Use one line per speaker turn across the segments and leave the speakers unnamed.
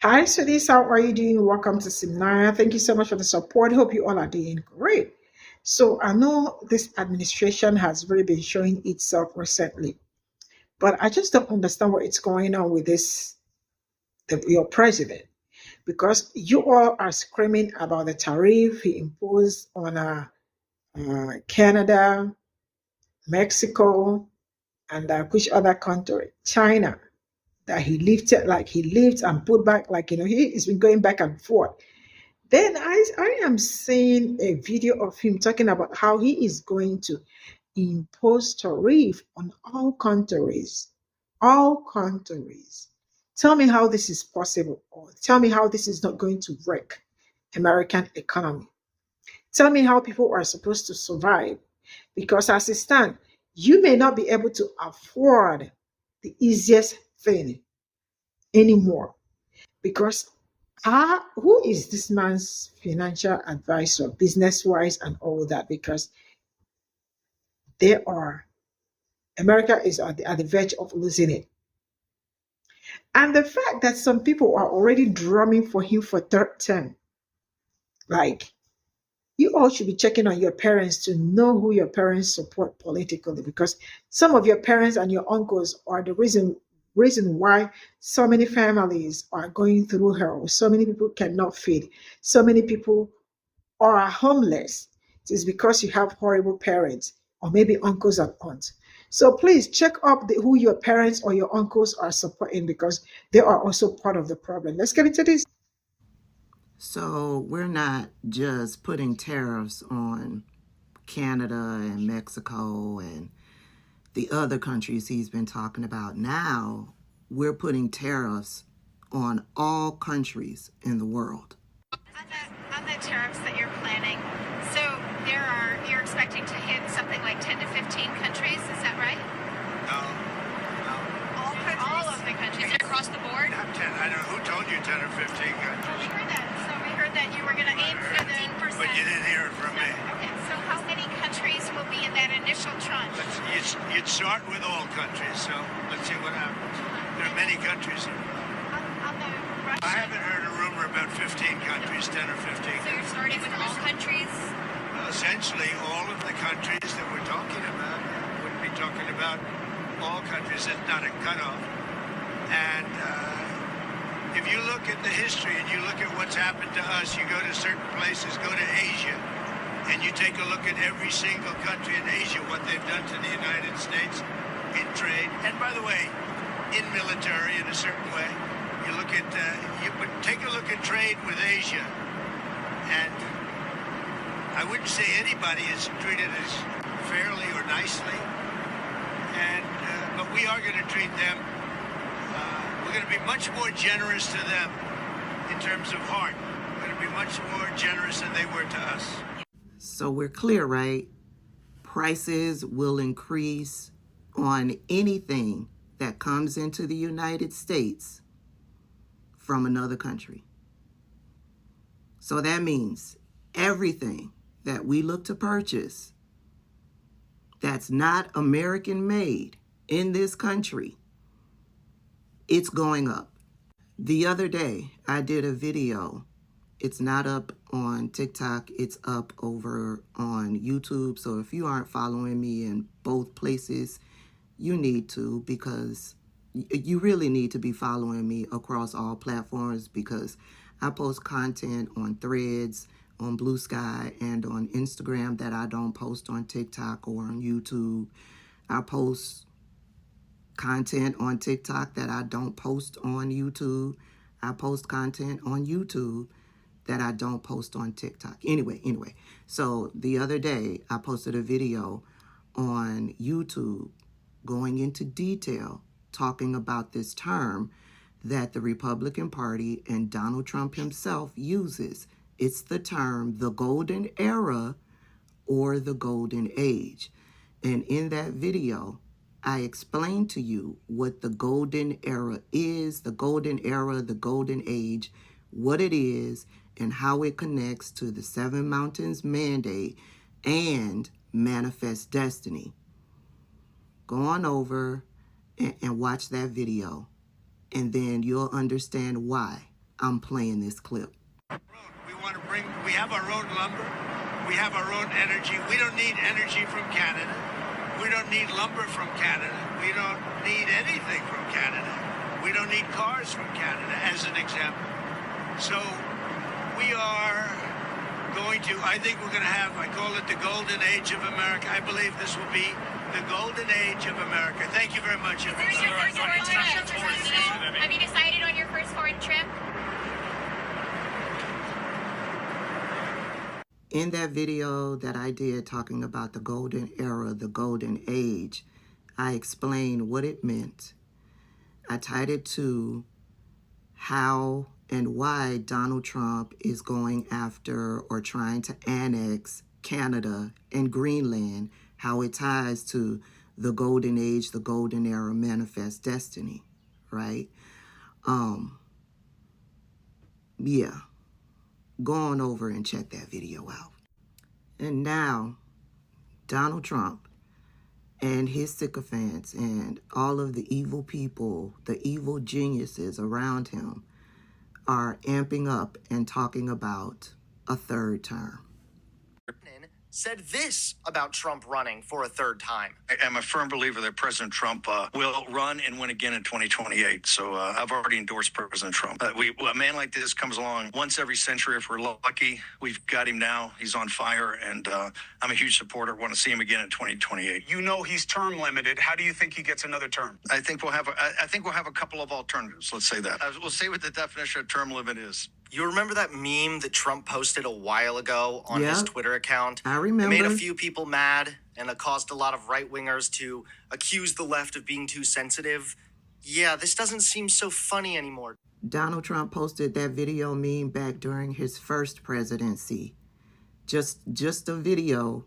Hi, sweeties. How are you doing? Welcome to Seminary. Thank you so much for the support. Hope you all are doing great. So, I know this administration has really been showing itself recently, but I just don't understand what is going on with your president, because you all are screaming about the tariff he imposed on Canada, Mexico, and which other country? China, that he lifted, like he lifts and put back, like, he's been going back and forth. Then I am seeing a video of him talking about how he is going to impose tariff on all countries. All countries. Tell me how this is possible, or tell me how this is not going to wreck American economy. Tell me how people are supposed to survive. Because as it stands, you may not be able to afford the easiest thing anymore. Because who is this man's financial advisor, business wise, and all that? Because they are, America is at the verge of losing it. And the fact that some people are already drumming for him for third term, like, you all should be checking on your parents to know who your parents support politically, because some of your parents and your uncles are the reason why so many families are going through hell. So many people cannot feed. So many people are homeless. It is because you have horrible parents, or maybe uncles and aunts. So please check up who your parents or your uncles are supporting, because they are also part of the problem. Let's get into this.
So we're not just putting tariffs on Canada and Mexico and the other countries he's been talking about. Now we're putting tariffs on all countries in the world.
On the tariffs that you're planning, so you're expecting to hit something like 10 to 15 countries, is that right?
No.
All of the countries across the board?
Not 10. I don't know who told you 10 or 15 countries.
We heard that. So we heard that you were going to aim for the 15%.
But you didn't hear it from me.
Okay, so how many countries will be in that initial tranche?
You'd start with all countries, so let's see what happens. There are many countries.
On the Russia.
I haven't heard a rumor about 15 countries, 10 or 15.
So you're starting with all countries?
Well, essentially, all of the countries that we're talking about, wouldn't be talking about all countries. It's not a cutoff. And if you look at the history and you look at what's happened to us, you go to certain places, go to Asia, and you take a look at every single country in Asia, what they've done to the United States in trade, and by the way, in military in a certain way. You look at, you would take a look at trade with Asia, and I wouldn't say anybody is treated as fairly or nicely, and but we are going to treat them. We're going to be much more generous to them in terms of heart. We're going to be much more generous than they were to us.
So we're clear, right? Prices will increase on anything that comes into the United States from another country. So that means everything that we look to purchase that's not American made in this country, it's going up. The other day, I did a video. It's not up on TikTok. It's up over on YouTube. So if you aren't following me in both places, you need to, because you really need to be following me across all platforms, because I post content on Threads, on Blue Sky, and on Instagram that I don't post on TikTok or on YouTube. I post content on TikTok that I don't post on YouTube. I post content on YouTube that I don't post on TikTok. Anyway, so the other day I posted a video on YouTube going into detail talking about this term that the Republican Party and Donald Trump himself uses. It's the term the golden era or the golden age. And in that video, I explained to you what the golden era is, the golden era, the golden age, what it is, and how it connects to the Seven Mountains Mandate and Manifest Destiny. Go on over and watch that video, and then you'll understand why I'm playing this clip.
We have our own lumber. We have our own energy. We don't need energy from Canada. We don't need lumber from Canada. We don't need anything from Canada. We don't need cars from Canada, as an example. So we are going to, I think we're going to have, I call it the golden age of America. I believe this will be the golden age of America. Thank you very much, everybody.
Have you decided on your first foreign trip?
In that video that I did talking about the golden era, the golden age, I explained what it meant. I tied it to how and why Donald Trump is going after or trying to annex Canada and Greenland, how it ties to the golden age, the golden era, manifest destiny, right? Yeah. Go on over and check that video out. And now, Donald Trump and his sycophants and all of the evil people, the evil geniuses around him are amping up and talking about a third term.
Said this about Trump running for a third time.
I am a firm believer that President Trump will run and win again in 2028. So I've already endorsed President Trump. A man like this comes along once every century if we're lucky. We've got him now. He's on fire, and I'm a huge supporter. Want to see him again in 2028.
You know he's term limited. How do you think he gets another term?
I think we'll have a couple of alternatives. Let's say that. We'll say what the definition of term limit is.
You remember that meme that Trump posted a while ago on his Twitter account?
I remember.
It made a few people mad, and it caused a lot of right-wingers to accuse the left of being too sensitive. Yeah, this doesn't seem so funny anymore.
Donald Trump posted that video meme back during his first presidency. Just a video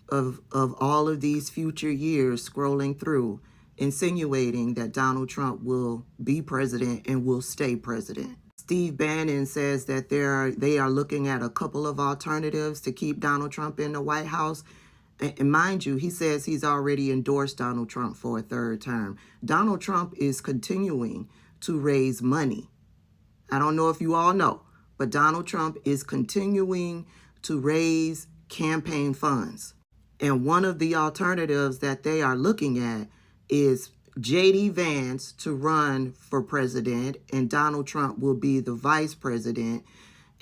of all of these future years scrolling through, insinuating that Donald Trump will be president and will stay president. Steve Bannon says that they are looking at a couple of alternatives to keep Donald Trump in the White House. And mind you, he says he's already endorsed Donald Trump for a third term. Donald Trump is continuing to raise money. I don't know if you all know, but Donald Trump is continuing to raise campaign funds. And one of the alternatives that they are looking at is J.D. Vance to run for president, and Donald Trump will be the vice president.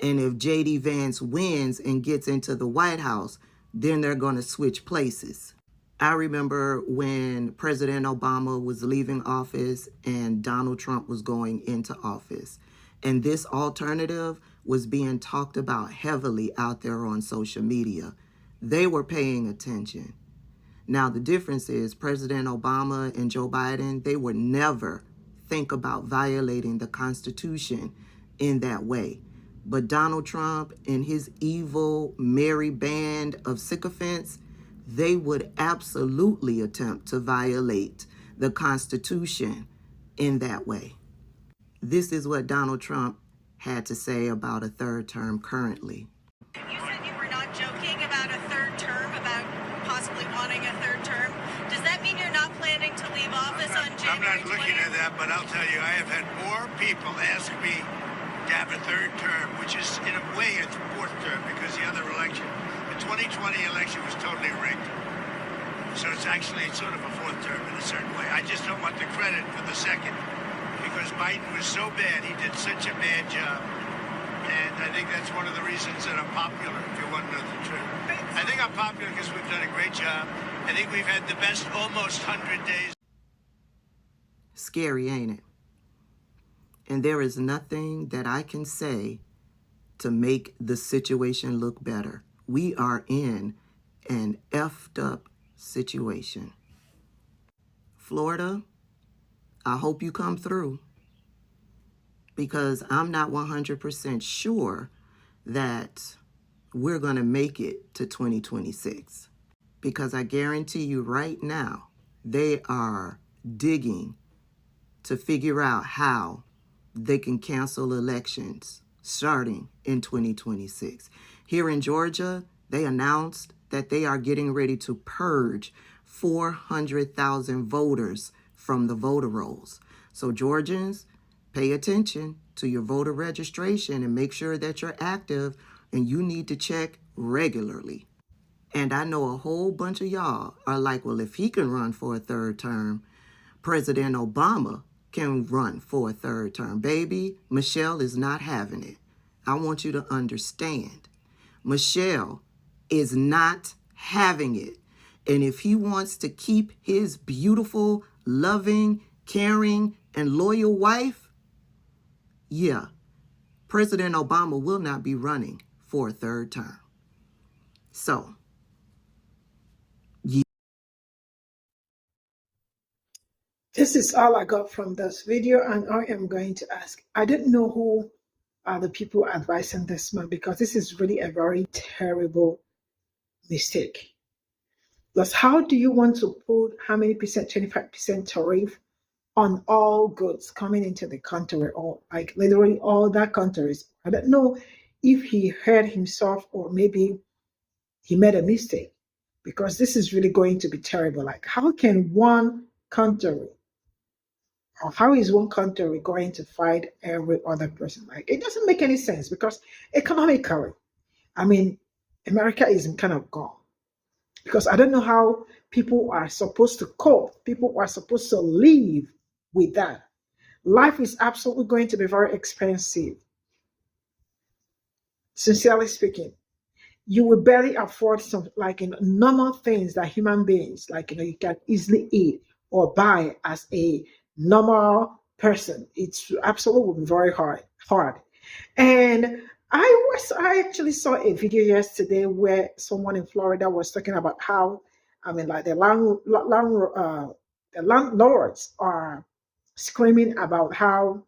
And if J.D. Vance wins and gets into the White House, then they're going to switch places. I remember when President Obama was leaving office and Donald Trump was going into office. And this alternative was being talked about heavily out there on social media. They were paying attention. Now, the difference is President Obama and Joe Biden, they would never think about violating the Constitution in that way. But Donald Trump and his evil, merry band of sycophants, they would absolutely attempt to violate the Constitution in that way. This is what Donald Trump had to say about a third term currently.
You said you were not joking about a third term, about possibly wanting a third term. Does that mean you're not planning to leave office on January 20th?
I'm not looking at that, but I'll tell you, I have had more people ask me to have a third term, which is in a way a fourth term, because the other election, the 2020 election was totally rigged. So it's actually sort of a fourth term in a certain way. I just don't want the credit for the second, because Biden was so bad, he did such a bad job. And I think that's one of the reasons that I'm popular, if you want to know the truth. I think I'm popular because we've done a great job. I think we've had the best almost 100 days.
Scary, ain't it? And there is nothing that I can say to make the situation look better. We are in an effed up situation. Florida, I hope you come through, because I'm not 100% sure that we're going to make it to 2026. Because I guarantee you right now, they are digging to figure out how they can cancel elections starting in 2026. Here in Georgia, they announced that they are getting ready to purge 400,000 voters from the voter rolls. So Georgians, pay attention. to your voter registration and make sure that you're active, and you need to check regularly. And I know a whole bunch of y'all are like, well, if he can run for a third term, President Obama can run for a third term. Baby, Michelle is not having it. I want you to understand. Michelle is not having it. And if he wants to keep his beautiful, loving, caring, and loyal wife, yeah, President Obama will not be running for a third term. So,
this is all I got from this video, and I am going to ask. I don't know who are the people advising this man, because this is really a very terrible mistake. Because how do you want to put how many percent, 25% tariff on all goods coming into the country, or like literally all that countries? I don't know if he heard himself or maybe he made a mistake, because this is really going to be terrible. Like, how can one country, or how is one country going to fight every other person? Like, it doesn't make any sense, because economically, I mean, America is kind of gone. Because I don't know how people are supposed to cope. People are supposed to live with that. Life is absolutely going to be very expensive. Sincerely speaking, you will barely afford some, like, normal things that human beings, like, you can easily eat or buy as a normal person. It's absolutely very hard. And I actually saw a video yesterday where someone in Florida was talking about how, I mean, like, the landlords are screaming about how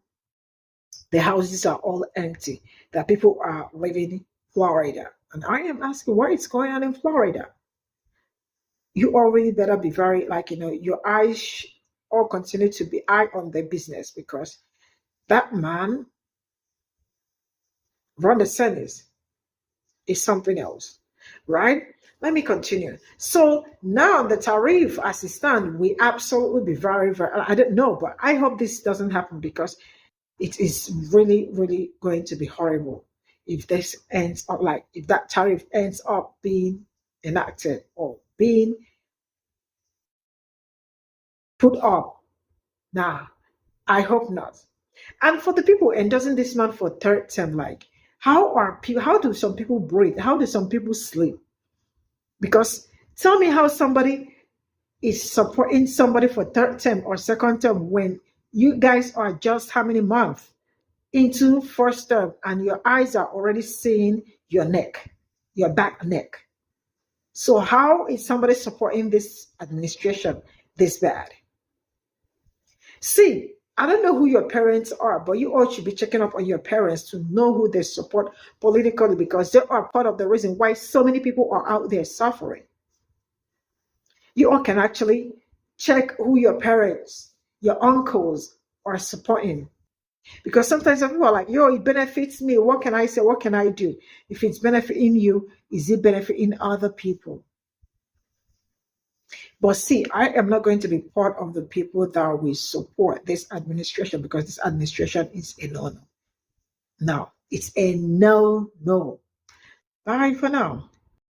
the houses are all empty, that people are leaving Florida. And I am asking, what is going on in Florida? You already better be very, like, your eyes all continue to be eye on the business, because that man Ron DeSantis is something else, right? Let me continue. So now the tariff as it stands, we absolutely be very, very, I don't know, but I hope this doesn't happen, because it is really, really going to be horrible if this ends up, like, if that tariff ends up being enacted or being put up. Nah, I hope not. And for the people endorsing this man for third term, like, how do some people breathe? How do some people sleep? Because tell me how somebody is supporting somebody for third term or second term when you guys are just how many months into first term and your eyes are already seeing your neck, your back neck. So how is somebody supporting this administration this bad? See, I don't know who your parents are, but you all should be checking up on your parents to know who they support politically, because they are part of the reason why so many people are out there suffering. You all can actually check who your parents, your uncles are supporting. Because sometimes people are like, yo, it benefits me. What can I say? What can I do? If it's benefiting you, is it benefiting other people? But see, I am not going to be part of the people that will support this administration, because this administration is a no-no. No, it's a no-no. Bye for now.